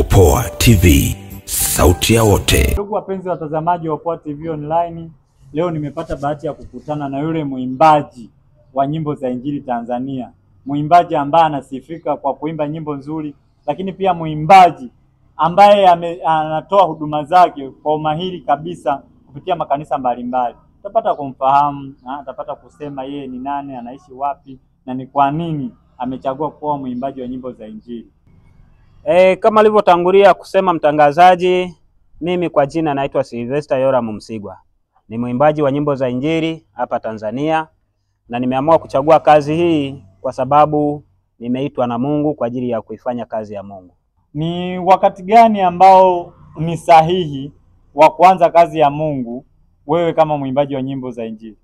Opoa TV, sauti ya wote. Ndugu wapenzi watazamaji wa Opoa TV online, leo nimepata bahati ya kukutana na yule muimbaji wa nyimbo za Injili Tanzania. Muimbaji ambaye anasifika kwa kuimba nyimbo nzuri, lakini pia muimbaji ambaye anatoa huduma zake kwa umahiri kabisa kupitia makanisa mbalimbali. Tutapata kumfahamu, tutapata kusema yeye ni nani, anaishi wapi na ni kwa nini amechagua kuwa muimbaji wa nyimbo za Injili. Kama alivyotangulia kusema mtangazaji, mimi kwa jina naitwa Sylvester Yoram Msigwa. Ni muimbaji wa nyimbo za Injili hapa Tanzania, na nimeamua kuchagua kazi hii kwa sababu nimeitwa na Mungu kwa ajili ya kuifanya kazi ya Mungu. Ni wakati gani ambao ni sahihi wa kuanza kazi ya Mungu wewe kama muimbaji wa nyimbo za Injili?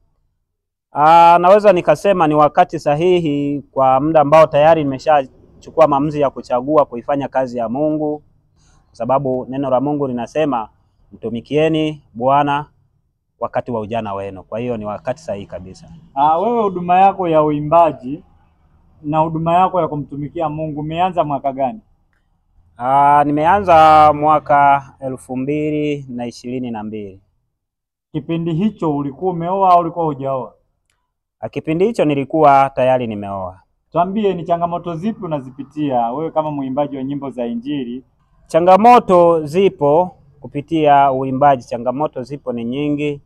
Naweza nikasema ni wakati sahihi kwa muda ambao tayari nimeshachukua maamuzi ya kuchagua kuifanya kazi ya Mungu, kwa sababu neno la Mungu linasema mtumikieni Bwana wakati wa ujana wenu. Kwa hiyo ni wakati sahihi kabisa. Wewe huduma yako ya uimbaji na huduma yako ya kumtumikia Mungu umeanza mwaka gani? Nimeanza mwaka 2022. Kipindi hicho ulikuwa umeoa au ulikuwa hujaoa? Kipindi hicho nilikuwa tayari nimeoa. Tuambie, ni changamoto zipi unazipitia wewe kama muimbaji wa nyimbo za Injili? Changamoto zipo kupitia uimbaji, changamoto zipo ni nyingi,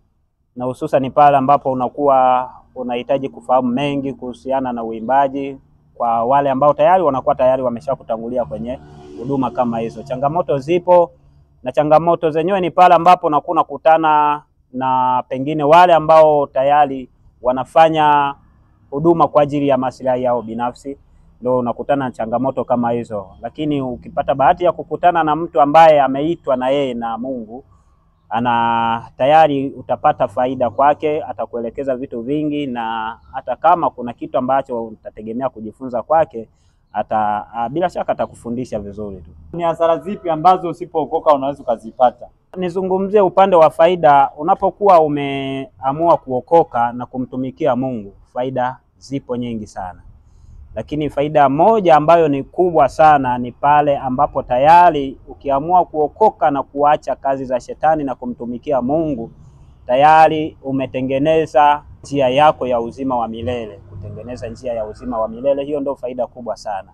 na hususan ni pale ambapo unakuwa unahitaji kufahamu mengi kuhusiana na uimbaji kwa wale ambao tayari wanakuwa tayari wameshakutangulia kwenye huduma kama hizo. Changamoto zipo, na changamoto zenyewe ni pale ambapo unakuwa unakutana na pengine wale ambao tayari wanafanya huduma kwa ajili ya maslahi yao binafsi, ndio unakutana na changamoto kama hizo. Lakini ukipata bahati ya kukutana na mtu ambaye ameitwa na yeye na Mungu, tayari utapata faida kwake, atakuelekeza vitu vingi, na hata kama kuna kitu ambacho utategemea kujifunza kwake, bila shaka atakufundisha vizuri tu. Ni hasara zipi ambazo usipookoka unaweza ukazipata? Nizungumzie upande wa faida. Unapokuwa umeamua kuokoka na kumtumikia Mungu, faida zipo nyingi sana. Lakini faida moja ambayo ni kubwa sana ni pale ambapo tayari ukiamua kuokoka na kuacha kazi za shetani na kumtumikia Mungu, tayari umetengeneza njia yako ya uzima wa milele. Kutengeneza njia ya uzima wa milele, hiyo ndio faida kubwa sana.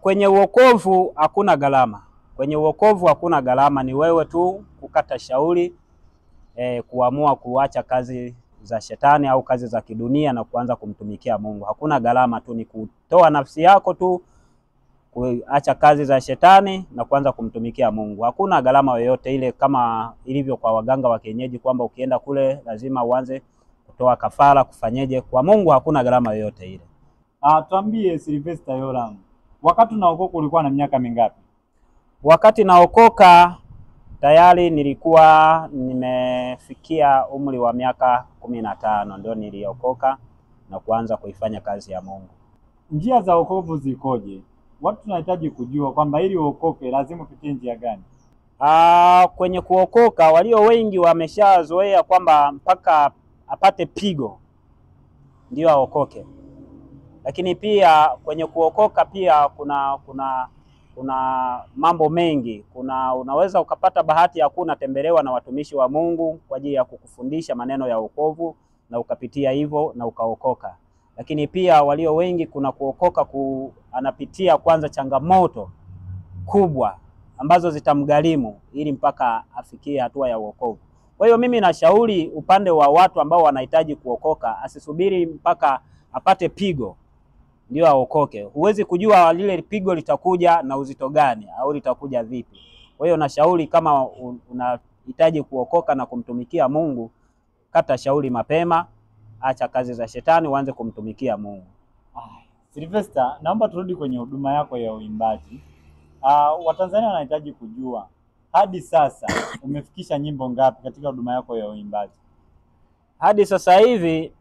Kwenye uokovu hakuna gharama. Kwenye uokovu hakuna gharama, ni wewe tu kukata shauri, kuamua kuacha kazi za shetani au kazi za kidunia na kuanza kumtumikia Mungu. Hakuna gharama, tu ni kutoa nafsi yako tu, kuacha kazi za shetani na kuanza kumtumikia Mungu. Hakuna gharama yoyote ile kama ilivyo kwa waganga wa kienyeji kwamba ukienda kule lazima uanze kutoa kafara kufanyeje. Kwa Mungu hakuna gharama yoyote ile. Tuambie Sylvester Yoram, wakati unaokoka ulikuwa na miaka mingapi? Wakati naokoka tayari nilikuwa nimefikia umri wa miaka 15, ndio niliokoka na kuanza kuifanya kazi ya Mungu. Njia za wokovu zikoje? Watu tunahitaji kujua kwamba ili uokoke lazima upitie njia gani? Kwenye kuokoka walio wengi wameshazoea kwamba mpaka apate pigo ndio aokoke. Lakini pia kwenye kuokoka pia kuna mambo mengi. Unaweza ukapata bahati ya kunatembelewa na watumishi wa Mungu kwa ajili ya kukufundisha maneno ya wokovu na ukapitia hivyo na ukaokoka. Lakini pia walio wengi kuna kuokoka anapitia kwanza changamoto kubwa ambazo zitamgharimu ili mpaka afikie hatua ya wokovu. Kwa hiyo mimi nashauri upande wa watu ambao wanahitaji kuokoka, asisubiri mpaka apate pigo ndio aokoke. Huwezi kujua lile pigo litakuja na uzito gani au litakuja vipi. Kwa hiyo nashauri kama unahitaji kuokoka na kumtumikia Mungu, kata shauri mapema, acha kazi za shetani uanze kumtumikia Mungu. Sylvester, naomba turudi kwenye huduma yako ya uimbaji. Watanzania wanahitaji kujua hadi sasa umefikisha nyimbo ngapi katika huduma yako ya uimbaji? Hadi sasa hivi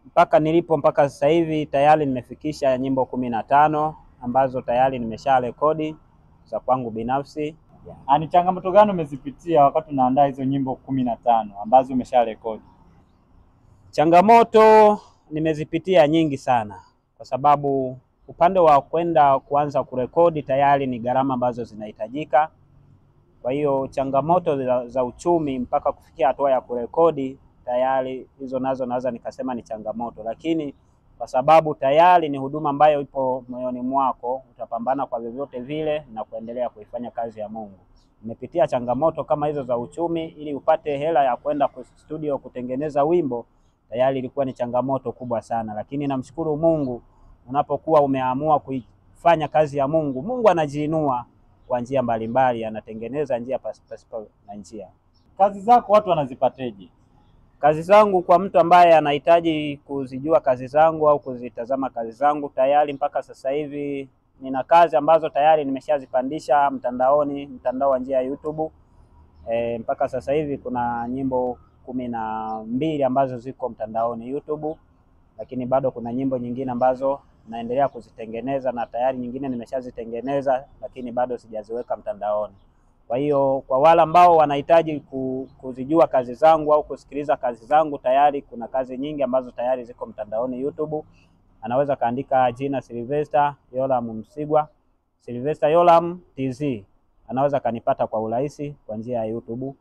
mpaka sasa hivi tayari nimefikisha nyimbo 15 ambazo tayari nimesha rekodi za kwangu binafsi. Ni changamoto gani umezipitia wakati unaandaa hizo nyimbo 15 ambazo umesha rekodi? Changamoto nimezipitia nyingi sana, kwa sababu upande wa kwenda kuanza kurekodi tayari ni gharama ambazo zinahitajika. Kwa hiyo changamoto za uchumi mpaka kufikia hatua ya kurekodi tayari hizo nazo naweza nikasema ni changamoto, lakini kwa sababu tayari ni huduma ambayo ipo moyoni mwako, utapambana kwa vyovyote vile na kuendelea kuifanya kazi ya Mungu. Nimepitia changamoto kama hizo za uchumi, ili upate hela ya kwenda kwa studio kutengeneza wimbo, tayari ilikuwa ni changamoto kubwa sana, lakini namshukuru Mungu, unapokuwa umeamua kuifanya kazi ya Mungu, Mungu anajiinua kwa njia mbalimbali, anatengeneza njia pasipo na njia. Kazi zako watu wanazipateje? Kazi zangu, kwa mtu ambaye anahitaji kuzijua kazi zangu au kuzitazama kazi zangu, tayari mpaka sasa hivi nina kazi ambazo tayari nimeshazipandisha mtandaoni, mtandao wa njia ya YouTube. Mpaka sasa hivi kuna nyimbo 12 ambazo ziko mtandaoni YouTube, lakini bado kuna nyimbo nyingine ambazo naendelea kuzitengeneza, na tayari nyingine nimeshazitengeneza lakini bado sijaziweka mtandaoni. Kwa hiyo kwa wale ambao wanahitaji kuzijua kazi zangu au kusikiliza kazi zangu, tayari kuna kazi nyingi ambazo tayari ziko mtandaoni YouTube. Anaweza kaandika jina Sylvester Yoram Msigwa, Sylvester Yoram TZ, anaweza kanipata kwa urahisi kwa njia ya YouTube.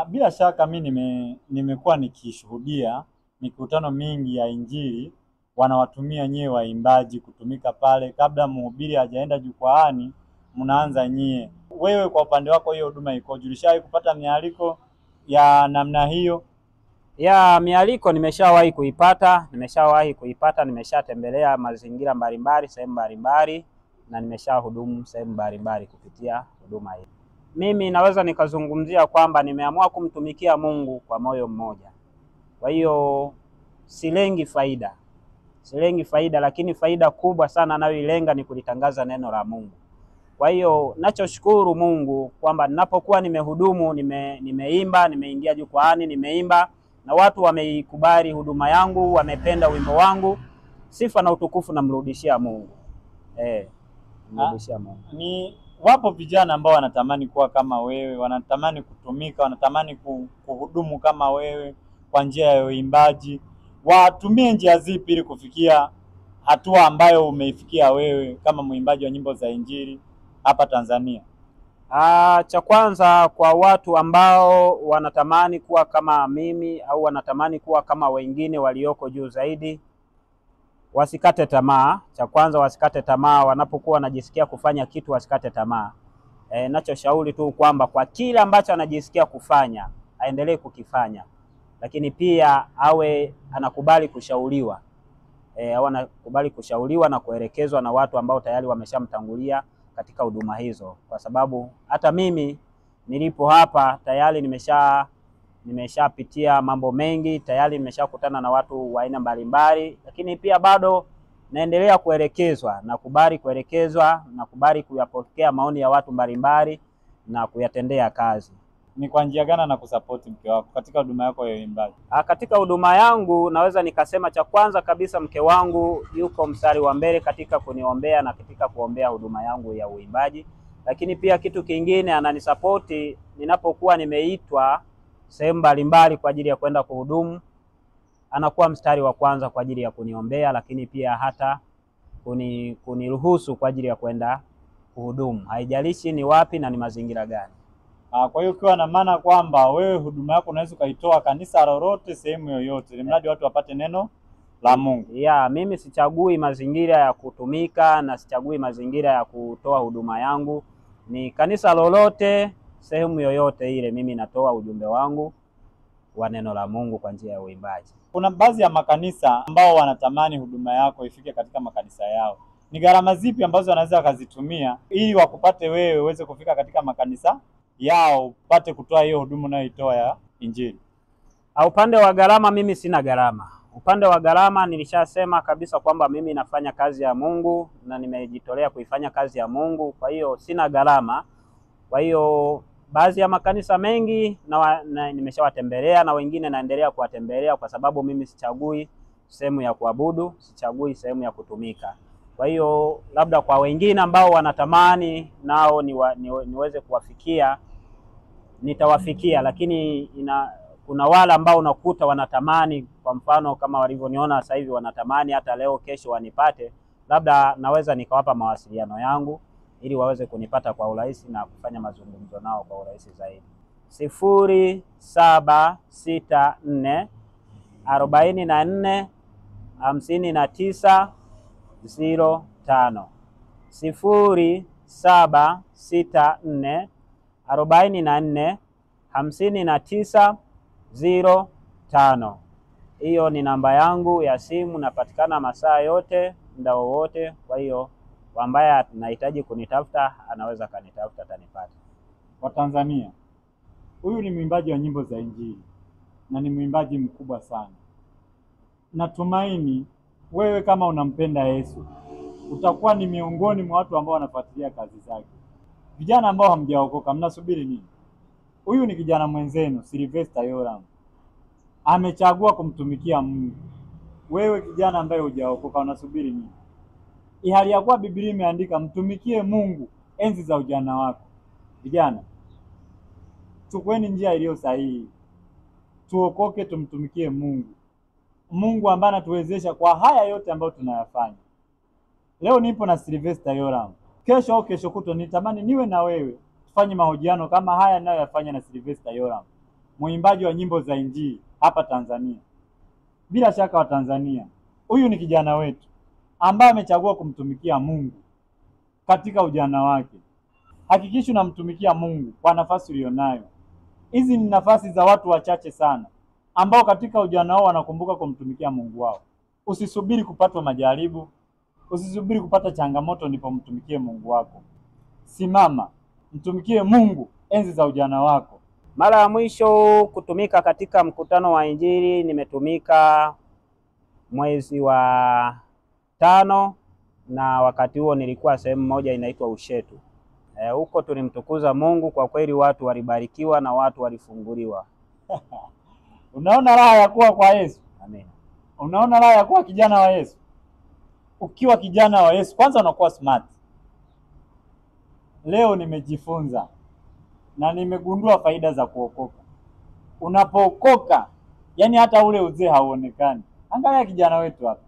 Bila shaka mimi nimekuwa nikishuhudia mikutano mingi ya Injili, wanawatumia nyie waimbaji kutumika pale kabla mhubiri hajaenda jukwaani, mnaanza nyie. Wewe kwa upande wako hiyo huduma iko, julishawahi kupata mialiko ya namna hiyo? Ya mialiko nimeshawahi kuipata, nimeshatembelea mazingira mbalimbali, sehemu mbalimbali, na nimeshahudumu sehemu mbalimbali kupitia huduma hii. Mimi naweza nikazungumzia kwamba nimeamua kumtumikia Mungu kwa moyo mmoja. Kwa hiyo silengi faida, lakini faida kubwa sana nayoilenga ni kulitangaza neno la Mungu. Kwa hiyo nachoshukuru Mungu kwamba ninapokuwa nimehudumu, nimeimba, nimeingia jukwaani, nimeimba na watu wameikubali huduma yangu, wamependa wimbo wangu, sifa na utukufu namrudishia Mungu. Namrudishia Mungu. Ni wapo vijana ambao wanatamani kuwa kama wewe, wanatamani kutumika, wanatamani kuhudumu kama wewe kwa njia ya uimbaji. Watumie njia zipi ili kufikia hatua ambayo umeifikia wewe kama muimbaji wa nyimbo za Injili hapa Tanzania? Cha kwanza, kwa watu ambao wanatamani kuwa kama mimi au wanatamani kuwa kama wengine walioko juu zaidi, wasikate tamaa. Cha kwanza, wasikate tamaa wanapokuwa wanajisikia kufanya kitu, wasikate tamaa. Nachoshauri tu kwamba kwa kila ambacho anajisikia kufanya, aendelee kukifanya. Lakini pia awe anakubali kushauriwa. Anakubali kushauriwa na kuelekezwa na watu ambao tayari wameshamtangulia katika huduma hizo, kwa sababu hata mimi nilipo hapa tayari nimeshapitia mambo mengi, tayari nimeshakutana na watu wa aina mbalimbali, lakini pia bado naendelea kuelekezwa, nakubali kuelekezwa, nakubali kuyapokea maoni ya watu mbalimbali na kuyatendea kazi. Ni kwa njia gani na kusupport mke wako katika huduma yako ya uimbaji? Katika huduma yangu naweza nikasema cha kwanza kabisa, mke wangu yuko mstari wa mbele katika kuniombea na katika kuombea huduma yangu ya uimbaji. Lakini pia kitu kingine, ananisapoti ninapokuwa nimeitwa sehemu mbalimbali kwa ajili ya kwenda kuhudumu. Anakuwa mstari wa kwanza kwa ajili ya kuniombea, lakini pia hata kuniruhusu kwa ajili ya kwenda kuhudumu, haijalishi ni wapi na ni mazingira gani. Kwa hiyo ukiwa na maana kwamba wewe huduma yako unaweza kaitoa kanisa lolote, sehemu yoyote, ili mradi watu wapate neno la Mungu. Mimi sichagui mazingira ya kutumika na sichagui mazingira ya kutoa huduma yangu. Ni kanisa lolote, sehemu yoyote ile, mimi natoa ujumbe wangu wa neno la Mungu kwa njia ya uimbaji. Kuna baadhi ya makanisa ambao wanatamani huduma yako ifike katika makanisa yao. Ni gharama zipi ambazo wanaweza kuzitumia ili wakupate wewe uweze kufika katika makanisa yao, upate kutoa hiyo huduma unayoitoa ya Injili? Upande wa gharama, mimi sina gharama. Upande wa gharama nilishasema kabisa kwamba mimi nafanya kazi ya Mungu na nimejitolea kuifanya kazi ya Mungu, kwa hiyo sina gharama. Kwa hiyo baadhi ya makanisa mengi na nimeshawatembelea na wengine naendelea kuwatembelea, kwa sababu mimi sichagui sehemu ya kuabudu, sichagui sehemu ya kutumika. Kwa hiyo labda kwa wengine ambao wanatamani nao niweze kuwafikia, nitawafikia, lakini kuna wale ambao unakuta wanatamani, kwa mfano kama walivyoniona sasa hivi, wanatamani hata leo kesho wanipate, labda naweza nikawapa mawasiliano yangu ili waweze kunipata kwa urahisi na kufanya mazungumzo nao kwa urahisi zaidi. 0764 44 59 05. 0764 44 59 05. Hiyo ni namba yangu ya simu, napatikana masaa yote, muda wowote. Kwa hiyo ambaye anahitaji kunitafuta anaweza kanitafuta, atanipata. Kwa Tanzania, huyu ni mwimbaji wa nyimbo za Injili na ni mwimbaji mkubwa sana. Natumaini wewe kama unampenda Yesu utakuwa ni miongoni mwa watu ambao wanafuatilia kazi zake. Vijana ambao hamjaokoka, mnasubiri nini? Huyu ni kijana mwenzenu Sylvester Yoram, amechagua kumtumikia Mungu. Wewe kijana ambaye hujaokoka, unasubiri nini? Ihali ya kuwa Biblia imeandika mtumikie Mungu enzi za ujana wako. Vijana, chukueni njia iliyo sahihi, tuokoke, tumtumikie Mungu, Mungu ambaye anatuwezesha kwa haya yote ambayo tunayafanya. Leo nipo na Sylvester Yoram, kesho au kesho kutwa nitamani niwe na wewe tufanye mahojiano kama haya ninayoyafanya na Sylvester Yoram, mwimbaji wa nyimbo za Injili hapa Tanzania. Bila shaka wa Tanzania, huyu ni kijana wetu ambaye amechagua kumtumikia Mungu katika ujana wake. Hakikisha unamtumikia Mungu kwa nafasi ulionayo. Hizi ni nafasi za watu wachache sana ambao katika ujana wao wanakumbuka kumtumikia Mungu wao. Usisubiri kupatwa majaribu, usisubiri kupata changamoto ndipo mtumikie Mungu wako. Simama, mtumikie Mungu enzi za ujana wako. Mara ya mwisho kutumika katika mkutano wa Injili nimetumika mwezi wa 5, na wakati huo nilikuwa sehemu moja inaitwa Ushetu. Huko tulimtukuza Mungu, kwa kweli watu walibarikiwa na watu walifunguliwa. Unaona raha ya kuwa kwa Yesu? Amen. Unaona raha ya kuwa kijana wa Yesu? Ukiwa kijana wa Yesu kwanza unakuwa smart. Leo nimejifunza na nimegundua faida za kuokoka. Unapookoka, yani hata ule uzee hauonekani. Angalia kijana wetu hapa.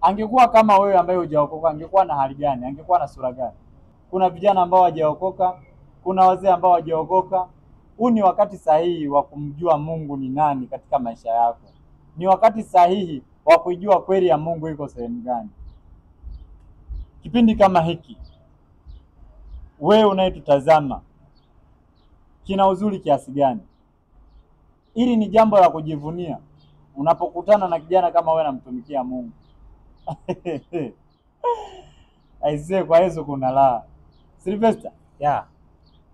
Angekuwa kama wewe ambaye hujaokoka, angekuwa na hali gani? Angekuwa na sura gani? Kuna vijana ambao hawajaokoka, kuna wazee ambao hawajaokoka. Huu ni wakati sahihi wa kumjua Mungu ni nani katika maisha yako. Ni wakati sahihi wa kujua kweli ya Mungu iko sehemu gani. Kipindi kama hiki, wewe unayetutazama, kina uzuri kiasi gani? Hili ni jambo la kujivunia unapokutana na kijana kama wewe namtumikia Mungu. Aisee, kwa Yesu kuna raha. Sylvester,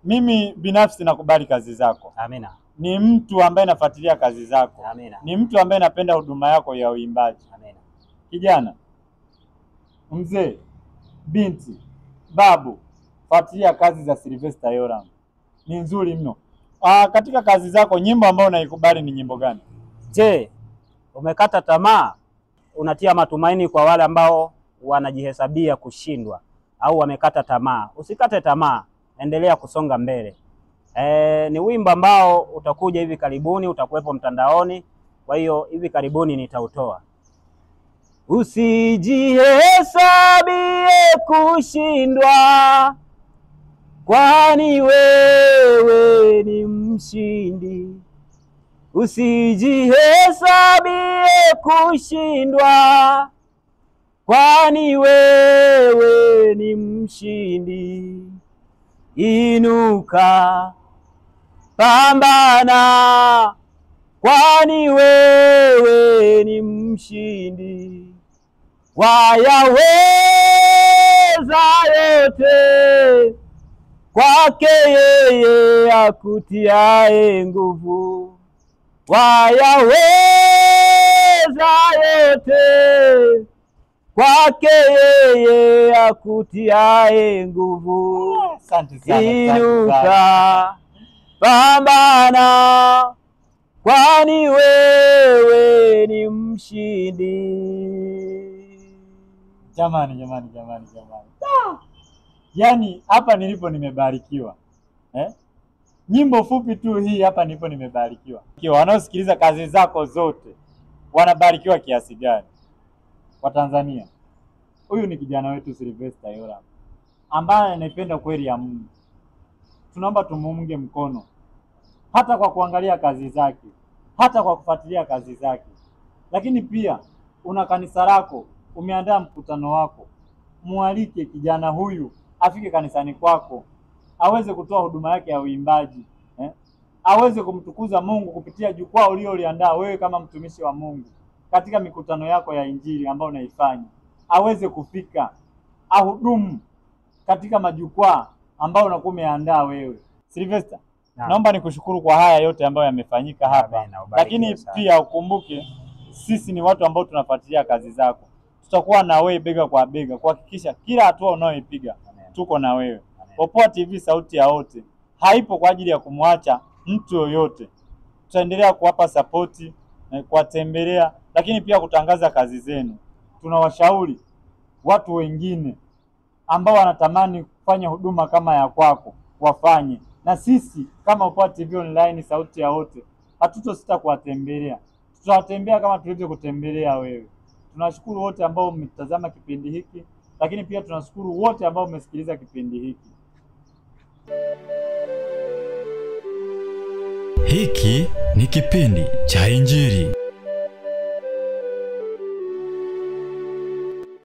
mimi binafsi nakubali kazi zako. Amina. Ni mtu ambaye nafuatilia kazi zako. Amina. Ni mtu ambaye napenda huduma yako ya uimbaji. Amina. Kijana, mzee, binti, babu, fuatilia kazi za Sylvester Yoram. Ni nzuri mno. Katika kazi zako, nyimbo ambayo unaikubali ni nyimbo gani? Je, umekata tamaa? Unatia matumaini kwa wale ambao wanajihesabia kushindwa au wamekata tamaa. Usikate tamaa, endelea kusonga mbele. Ni wimbo ambao utakuja hivi karibuni, utakuwepo mtandaoni. Kwa hiyo hivi karibuni nitautoa. Usijihesabie kushindwa, kwani wewe ni mshindi. Usijihesabie kushindwa, kwani wewe ni mshindi. Inuka, pambana, kwani wewe ni mshindi. Wayaweza yote kwake yeye akutiaye nguvu. Wayaweza yote kwake yeye akutiaye nguvu. Asante sana. Inuka, pambana, kwani wewe ni mshindi. Jamani. Yaani hapa nilipo nimebarikiwa. Nyimbo fupi tu hii hapa nipo nimebarikiwa. Wanaosikiliza kazi zako zote wanabarikiwa kiasi gani? Kwa Tanzania. Huyu ni kijana wetu Sylvester Yoram ambaye anapenda kweli ya Mungu. Tunaomba tumuunge mkono hata kwa kuangalia kazi zake, hata kwa kufuatilia kazi zake. Lakini pia una kanisa lako, umeandaa mkutano wako, mualike kijana huyu afike kanisani kwako, aweze kutoa huduma yake ya uimbaji, aweze kumtukuza Mungu kupitia jukwaa ulioliandaa wewe kama mtumishi wa Mungu katika mikutano yako ya Injili ambayo unaifanya. Aweze kufika, ahudumu katika majukwaa ambayo unakuwa umeandaa wewe. Sylvester, naomba nikushukuru kwa haya yote ambayo yamefanyika hapa. Lakini pia ukumbuke sisi ni watu ambao tunafuatilia kazi zako. Tutakuwa na wewe bega kwa bega kuhakikisha kila hatua unayoipiga tuko na wewe. Popoa TV sauti ya wote haipo kwa ajili ya kumwacha mtu yoyote. Tutaendelea kuwapa support na kuwatembelea, lakini pia kutangaza kazi zenu. Tunawashauri watu wengine ambao wanatamani kufanya huduma kama ya kwako wafanye, na sisi kama Popoa TV Online sauti ya wote hatutosita kuwatembelea. Tutawatembea kama tulivyo kutembelea wewe. Tunashukuru wote ambao mmetazama kipindi hiki, lakini pia tunashukuru wote ambao mmesikiliza kipindi hiki. Hiki ni kipindi cha Injili.